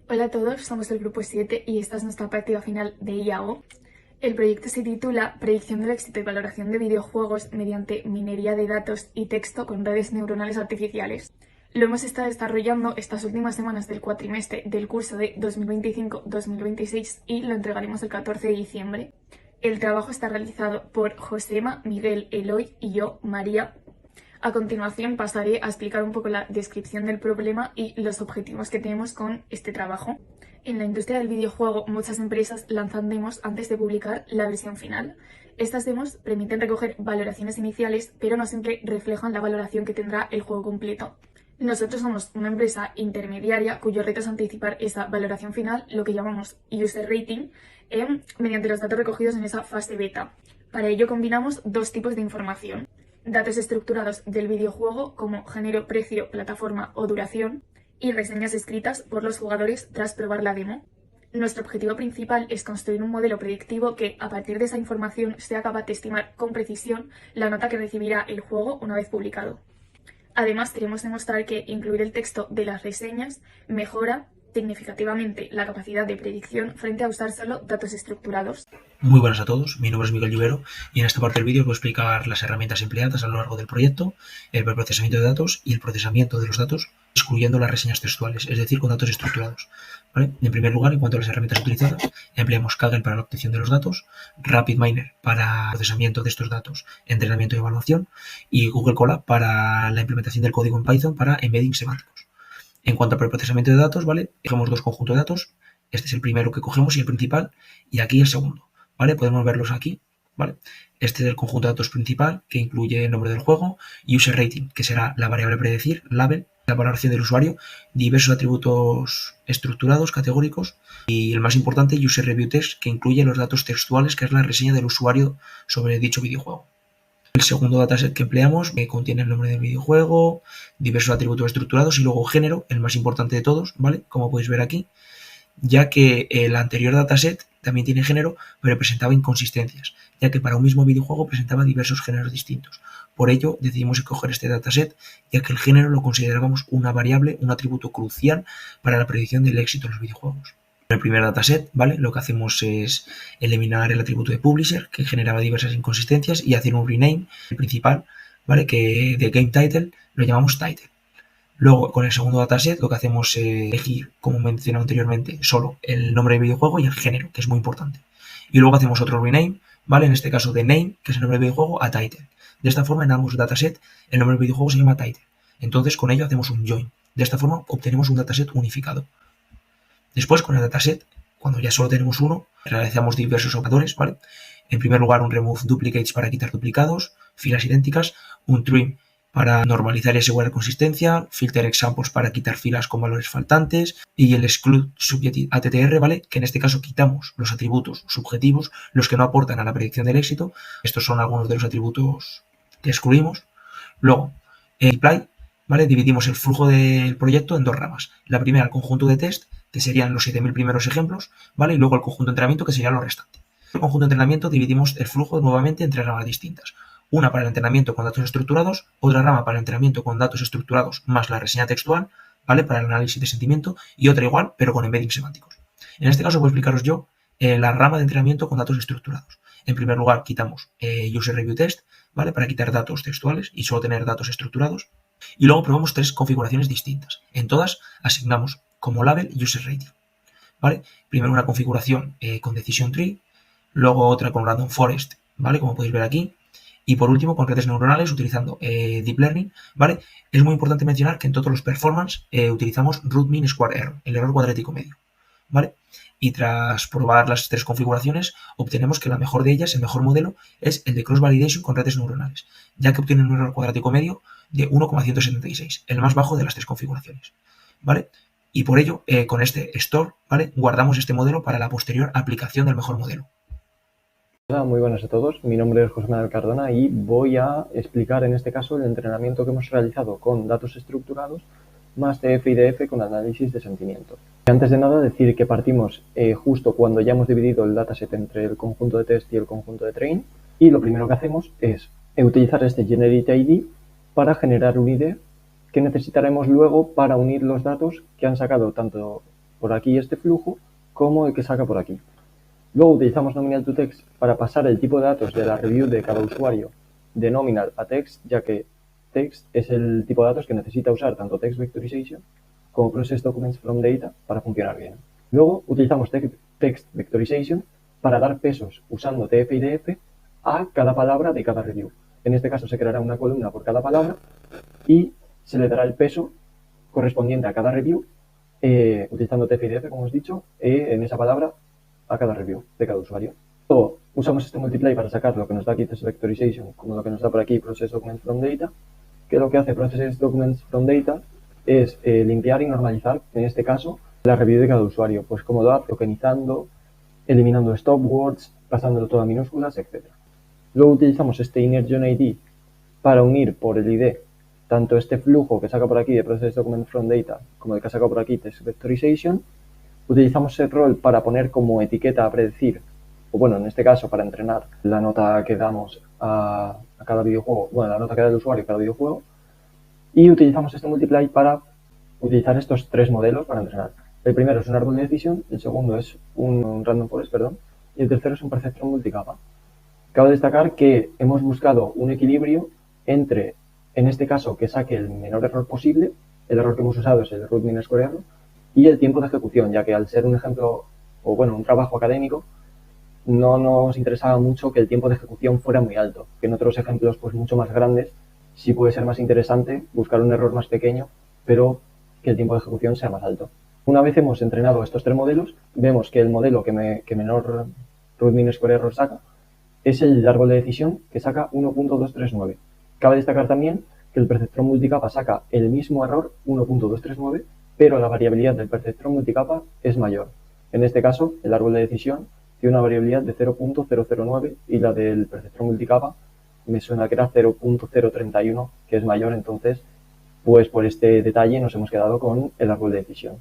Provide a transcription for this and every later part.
Hola a todos, somos el grupo 7 y esta es nuestra práctica final de IAO. El proyecto se titula Predicción del éxito y valoración de videojuegos mediante minería de datos y texto con redes neuronales artificiales. Lo hemos estado desarrollando estas últimas semanas del cuatrimestre del curso de 2025-2026 y lo entregaremos el 14 de diciembre. El trabajo está realizado por Josema, Miguel, Eloy y yo, María. A continuación pasaré a explicar un poco la descripción del problema y los objetivos que tenemos con este trabajo. En la industria del videojuego, muchas empresas lanzan demos antes de publicar la versión final. Estas demos permiten recoger valoraciones iniciales, pero no siempre reflejan la valoración que tendrá el juego completo. Nosotros somos una empresa intermediaria cuyo reto es anticipar esa valoración final, lo que llamamos user rating, mediante los datos recogidos en esa fase beta. Para ello combinamos dos tipos de información: datos estructurados del videojuego como género, precio, plataforma o duración, y reseñas escritas por los jugadores tras probar la demo. Nuestro objetivo principal es construir un modelo predictivo que, a partir de esa información, sea capaz de estimar con precisión la nota que recibirá el juego una vez publicado. Además, queremos demostrar que incluir el texto de las reseñas mejora significativamente la capacidad de predicción frente a usar solo datos estructurados. Muy buenas a todos, mi nombre es Miguel Lluvero y en esta parte del vídeo os voy a explicar las herramientas empleadas a lo largo del proyecto, el preprocesamiento de datos y el procesamiento de los datos, excluyendo las reseñas textuales, es decir, con datos estructurados. ¿Vale? En primer lugar, en cuanto a las herramientas utilizadas, empleamos Kaggle para la obtención de los datos, RapidMiner para procesamiento de estos datos, entrenamiento y evaluación, y Google Colab para la implementación del código en Python para embedding semánticos. En cuanto al preprocesamiento de datos, ¿vale? Cogemos dos conjuntos de datos, este es el primero que cogemos y el principal, y aquí el segundo. ¿Vale? Podemos verlos aquí, ¿vale? Este es el conjunto de datos principal, que incluye el nombre del juego, user rating, que será la variable predecir, label, la valoración del usuario, diversos atributos estructurados, categóricos, y el más importante, user review text, que incluye los datos textuales, que es la reseña del usuario sobre dicho videojuego. El segundo dataset que empleamos contiene el nombre del videojuego, diversos atributos estructurados y luego género, el más importante de todos, ¿vale? Como podéis ver aquí, ya que el anterior dataset también tiene género, pero presentaba inconsistencias, ya que para un mismo videojuego presentaba diversos géneros distintos. Por ello, decidimos escoger este dataset, ya que el género lo considerábamos una variable, un atributo crucial para la predicción del éxito de los videojuegos. En el primer dataset, ¿vale? Lo que hacemos es eliminar el atributo de publisher, que generaba diversas inconsistencias, y hacer un rename, el principal, ¿vale? Que de game title lo llamamos title. Luego, con el segundo dataset, lo que hacemos es elegir, como mencioné anteriormente, solo el nombre del videojuego y el género, que es muy importante. Y luego hacemos otro rename, ¿vale? En este caso de name, que es el nombre del videojuego, a title. De esta forma, en ambos datasets, el nombre del videojuego se llama title. Entonces, con ello hacemos un join. De esta forma, obtenemos un dataset unificado. Después, con el dataset, cuando ya solo tenemos uno, realizamos diversos operadores, ¿vale? En primer lugar, un remove duplicates para quitar duplicados, filas idénticas, un trim para normalizar y asegurar consistencia, filter examples para quitar filas con valores faltantes y el exclude subject attr, ¿vale? Que en este caso quitamos los atributos subjetivos, los que no aportan a la predicción del éxito. Estos son algunos de los atributos que excluimos. Luego, en deploy, ¿vale? Dividimos el flujo del proyecto en dos ramas. La primera, el conjunto de test, que serían los 7.000 primeros ejemplos, ¿vale? Y luego el conjunto de entrenamiento, que sería lo restante. En el conjunto de entrenamiento dividimos el flujo nuevamente en tres ramas distintas. Una para el entrenamiento con datos estructurados, otra rama para el entrenamiento con datos estructurados más la reseña textual, ¿vale? Para el análisis de sentimiento, y otra igual, pero con embedding semánticos. En este caso voy a explicaros yo la rama de entrenamiento con datos estructurados. En primer lugar, quitamos user review test, ¿vale? Para quitar datos textuales y solo tener datos estructurados. Y luego probamos tres configuraciones distintas. En todas asignamos como label user rating, ¿vale? Primero una configuración con decision tree, luego otra con random forest, ¿vale? Como podéis ver aquí. Y por último, con redes neuronales utilizando Deep Learning, ¿vale? Es muy importante mencionar que en todos los performance utilizamos root mean square error, el error cuadrático medio, ¿vale? Y tras probar las tres configuraciones, obtenemos que la mejor de ellas, el mejor modelo, es el de cross validation con redes neuronales, ya que obtiene un error cuadrático medio de 1,176, el más bajo de las tres configuraciones, ¿vale? Y por ello, con este store, ¿vale? Guardamos este modelo para la posterior aplicación del mejor modelo. Hola, muy buenas a todos. Mi nombre es José Manuel Cardona y voy a explicar en este caso el entrenamiento que hemos realizado con datos estructurados más TF y DF con análisis de sentimiento. Antes de nada, decir que partimos justo cuando ya hemos dividido el dataset entre el conjunto de test y el conjunto de train, y lo primero que hacemos es utilizar este generate ID para generar un ID que necesitaremos luego para unir los datos que han sacado tanto por aquí este flujo como el que saca por aquí. Luego utilizamos nominal to text para pasar el tipo de datos de la review de cada usuario de nominal a text, ya que text es el tipo de datos que necesita usar tanto text vectorization como process documents from data para funcionar bien. Luego utilizamos text vectorization para dar pesos usando TF y DF a cada palabra de cada review. En este caso se creará una columna por cada palabra y se le dará el peso correspondiente a cada review utilizando TF y DF, como os he dicho, en esa palabra a cada review de cada usuario. Luego usamos este multiply para sacar lo que nos da aquí text vectorization, como lo que nos da por aquí process documents from data, que lo que hace process documents from data es limpiar y normalizar, en este caso, la review de cada usuario, pues como lo hace, tokenizando, eliminando stop words, pasándolo todo a minúsculas, etc. Luego utilizamos este inner join ID para unir por el ID tanto este flujo que saca por aquí de process documents from data como el que saca por aquí text vectorization. Utilizamos el rol para poner como etiqueta a predecir, o bueno, en este caso para entrenar la nota que damos a cada videojuego, bueno, la nota que da el usuario a cada videojuego. Y utilizamos este multiply para utilizar estos tres modelos para entrenar. El primero es un árbol de decisión, el segundo es un random forest, perdón, y el tercero es un perceptron multicapa. Cabe destacar que hemos buscado un equilibrio entre, en este caso, que saque el menor error posible, el error que hemos usado es el root mean square error, y el tiempo de ejecución, ya que al ser un ejemplo, o bueno, un trabajo académico, no nos interesaba mucho que el tiempo de ejecución fuera muy alto, que en otros ejemplos pues mucho más grandes sí puede ser más interesante buscar un error más pequeño, pero que el tiempo de ejecución sea más alto. Una vez hemos entrenado estos tres modelos, vemos que el modelo que menor root mean square error saca es el árbol de decisión, que saca 1.239. Cabe destacar también que el perceptron multicapa saca el mismo error, 1.239, pero la variabilidad del perceptron multicapa es mayor. En este caso, el árbol de decisión tiene una variabilidad de 0.009 y la del perceptron multicapa me suena que era 0.031, que es mayor, entonces, pues por este detalle nos hemos quedado con el árbol de decisión.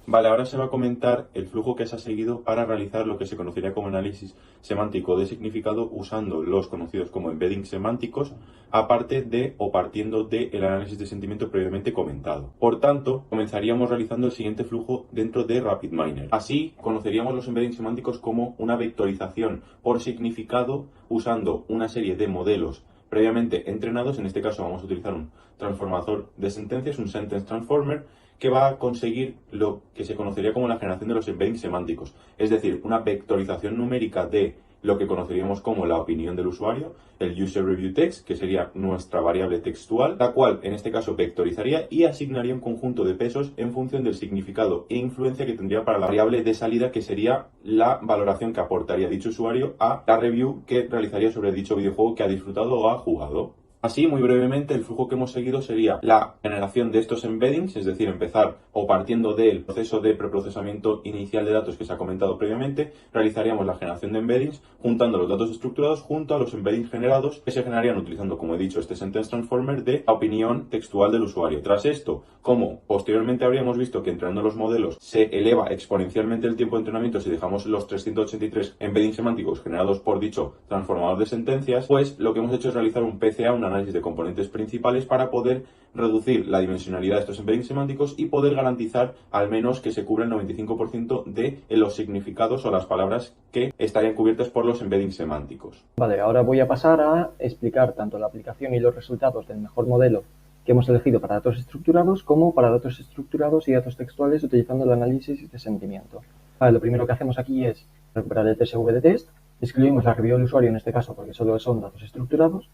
Vale, ahora se va a comentar el flujo que se ha seguido para realizar lo que se conocería como análisis semántico de significado usando los conocidos como embeddings semánticos, aparte de o partiendo del análisis de sentimiento previamente comentado. Por tanto, comenzaríamos realizando el siguiente flujo dentro de RapidMiner. Así, conoceríamos los embeddings semánticos como una vectorización por significado usando una serie de modelos previamente entrenados. En este caso vamos a utilizar un transformador de sentencias, un sentence transformer, que va a conseguir lo que se conocería como la generación de los embeddings semánticos, es decir, una vectorización numérica de lo que conoceríamos como la opinión del usuario, el user review text, que sería nuestra variable textual, la cual en este caso vectorizaría y asignaría un conjunto de pesos en función del significado e influencia que tendría para la variable de salida, que sería la valoración que aportaría dicho usuario a la review que realizaría sobre dicho videojuego que ha disfrutado o ha jugado. Así, muy brevemente, el flujo que hemos seguido sería la generación de estos embeddings, es decir, empezar o partiendo del proceso de preprocesamiento inicial de datos que se ha comentado previamente, realizaríamos la generación de embeddings juntando los datos estructurados junto a los embeddings generados que se generarían utilizando, como he dicho, este sentence transformer de la opinión textual del usuario. Tras esto, como posteriormente habríamos visto que entrenando los modelos se eleva exponencialmente el tiempo de entrenamiento si dejamos los 383 embeddings semánticos generados por dicho transformador de sentencias, pues lo que hemos hecho es realizar un PCA, un análisis de componentes principales, para poder reducir la dimensionalidad de estos embeddings semánticos y poder garantizar al menos que se cubra el 95% de los significados o las palabras que estarían cubiertas por los embeddings semánticos. Vale, ahora voy a pasar a explicar tanto la aplicación y los resultados del mejor modelo que hemos elegido para datos estructurados como para datos estructurados y datos textuales utilizando el análisis de sentimiento. Vale, lo primero que hacemos aquí es recuperar el TSV de test, excluimos la review del usuario en este caso porque solo son datos estructurados,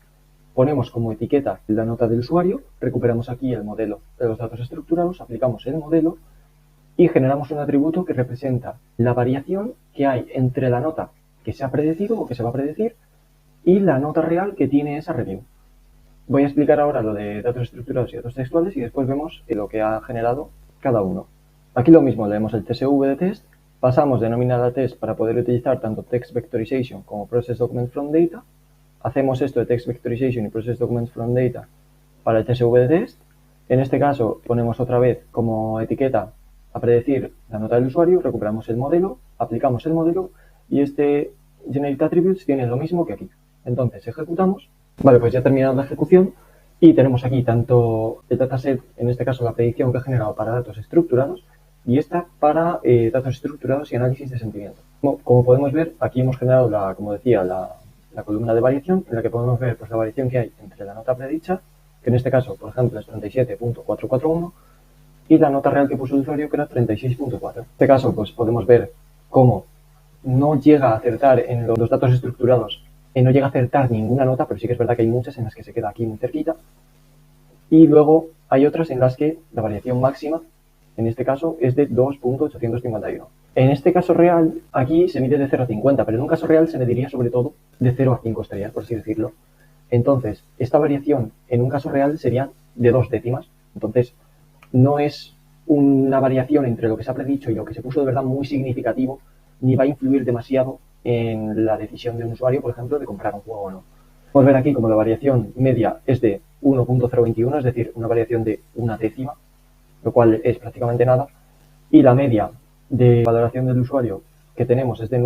ponemos como etiqueta la nota del usuario, recuperamos aquí el modelo de los datos estructurados, aplicamos el modelo y generamos un atributo que representa la variación que hay entre la nota que se ha predecido o que se va a predecir y la nota real que tiene esa review. Voy a explicar ahora lo de datos estructurados y datos textuales y después vemos lo que ha generado cada uno. Aquí lo mismo, leemos el TSV de test, pasamos de nominal a test para poder utilizar tanto text vectorization como process documents from data. Hacemos esto de text vectorization y process documents from data para el TSV de test. En este caso ponemos otra vez como etiqueta a predecir la nota del usuario, recuperamos el modelo, aplicamos el modelo y este generate attributes tiene lo mismo que aquí. Entonces ejecutamos. Vale, pues ya ha terminado la ejecución y tenemos aquí tanto el dataset, en este caso la predicción que ha generado para datos estructurados, y esta para datos estructurados y análisis de sentimiento. Como podemos ver, aquí hemos generado, como decía, la columna de variación, en la que podemos ver pues, la variación que hay entre la nota predicha, que en este caso, por ejemplo, es 37.441, y la nota real que puso el usuario, que era 36.4. En este caso, pues podemos ver cómo no llega a acertar en los datos estructurados, no llega a acertar ninguna nota, pero sí que es verdad que hay muchas en las que se queda aquí muy cerquita. Y luego hay otras en las que la variación máxima, en este caso, es de 2.851. En este caso real, aquí se mide de 0 a 50, pero en un caso real se mediría sobre todo de 0 a 5 estrellas, por así decirlo. Entonces, esta variación en un caso real sería de 2 décimas. Entonces, no es una variación entre lo que se ha predicho y lo que se puso de verdad muy significativo, ni va a influir demasiado en la decisión de un usuario, por ejemplo, de comprar un juego o no. Podemos ver aquí como la variación media es de 1.021, es decir, una variación de una décima, lo cual es prácticamente nada, y la media de valoración del usuario que tenemos es de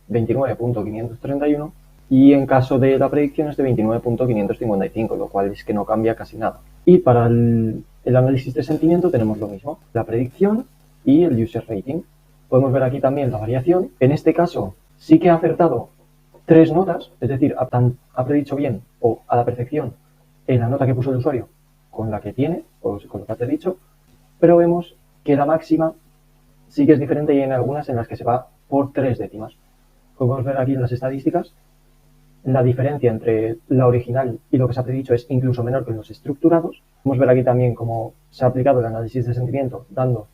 29.531, y en caso de la predicción es de 29.555, lo cual es que no cambia casi nada. Y para el análisis de sentimiento tenemos lo mismo, la predicción y el user rating. Podemos ver aquí también la variación. En este caso sí que ha acertado 3 notas, es decir, ha predicho bien o a la perfección en la nota que puso el usuario con la que tiene, o con lo que ha predicho, pero vemos que la máxima sí que es diferente y hay algunas en las que se va por 3 décimas. Como podemos ver aquí en las estadísticas, la diferencia entre la original y lo que se ha predicho es incluso menor que en los estructurados. Podemos ver aquí también cómo se ha aplicado el análisis de sentimiento, dando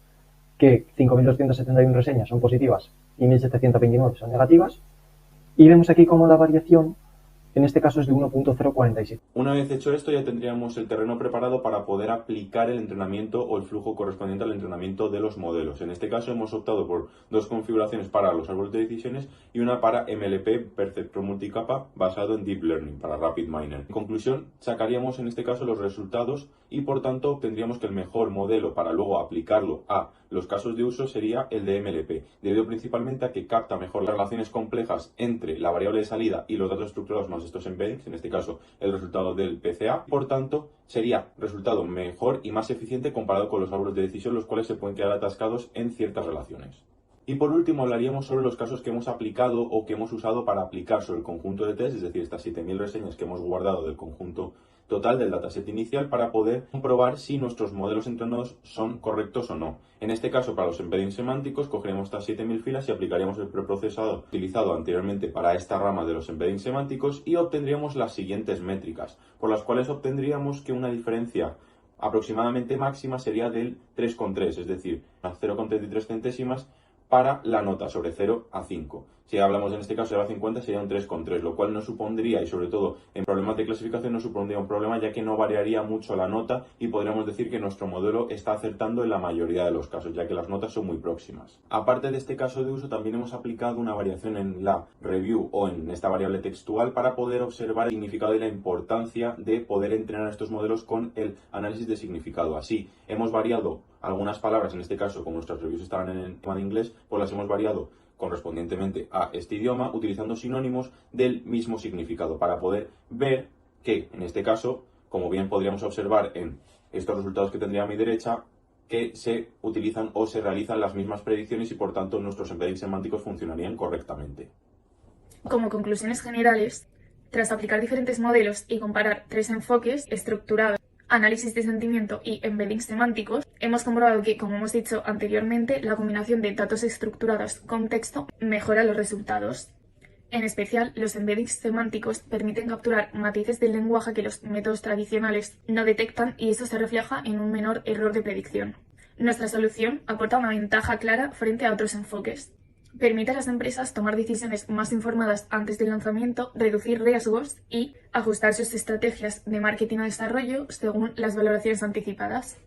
que 5.271 reseñas son positivas y 1.729 son negativas. Y vemos aquí cómo la variación, en este caso, es de 1.047. Una vez hecho esto, ya tendríamos el terreno preparado para poder aplicar el entrenamiento o el flujo correspondiente al entrenamiento de los modelos. En este caso hemos optado por 2 configuraciones para los árboles de decisiones y una para MLP Perceptron multicapa basado en Deep Learning para Rapid Miner. En conclusión, sacaríamos en este caso los resultados y por tanto obtendríamos que el mejor modelo para luego aplicarlo a los casos de uso sería el de MLP, debido principalmente a que capta mejor las relaciones complejas entre la variable de salida y los datos estructurados más estos embeddings, en este caso el resultado del PCA. Por tanto, sería resultado mejor y más eficiente comparado con los árboles de decisión, los cuales se pueden quedar atascados en ciertas relaciones. Y por último hablaríamos sobre los casos que hemos aplicado o que hemos usado para aplicar sobre el conjunto de test, es decir, estas 7.000 reseñas que hemos guardado del conjunto total del dataset inicial para poder comprobar si nuestros modelos entrenados son correctos o no. En este caso, para los embeddings semánticos, cogeremos estas 7.000 filas y aplicaríamos el preprocesado utilizado anteriormente para esta rama de los embeddings semánticos y obtendríamos las siguientes métricas, por las cuales obtendríamos que una diferencia aproximadamente máxima sería del 3,3, es decir, 0,33 centésimas para la nota sobre 0 a 5. Si hablamos en este caso de 0 a 50 sería un 3,3, lo cual no supondría, y sobre todo en problemas de clasificación no supondría un problema, ya que no variaría mucho la nota y podríamos decir que nuestro modelo está acertando en la mayoría de los casos, ya que las notas son muy próximas. Aparte de este caso de uso, también hemos aplicado una variación en la review o en esta variable textual para poder observar el significado y la importancia de poder entrenar estos modelos con el análisis de significado. Así, hemos variado algunas palabras, en este caso, como nuestras reviews estaban en el tema de inglés, pues las hemos variado correspondientemente a este idioma utilizando sinónimos del mismo significado para poder ver que, en este caso, como bien podríamos observar en estos resultados que tendría a mi derecha, que se utilizan o se realizan las mismas predicciones y por tanto nuestros embeddings semánticos funcionarían correctamente. Como conclusiones generales, tras aplicar diferentes modelos y comparar 3 enfoques, estructurado, análisis de sentimiento y embeddings semánticos, hemos comprobado que, como hemos dicho anteriormente, la combinación de datos estructurados con texto mejora los resultados. En especial, los embeddings semánticos permiten capturar matices del lenguaje que los métodos tradicionales no detectan y eso se refleja en un menor error de predicción. Nuestra solución aporta una ventaja clara frente a otros enfoques. Permite a las empresas tomar decisiones más informadas antes del lanzamiento, reducir riesgos y ajustar sus estrategias de marketing o desarrollo según las valoraciones anticipadas.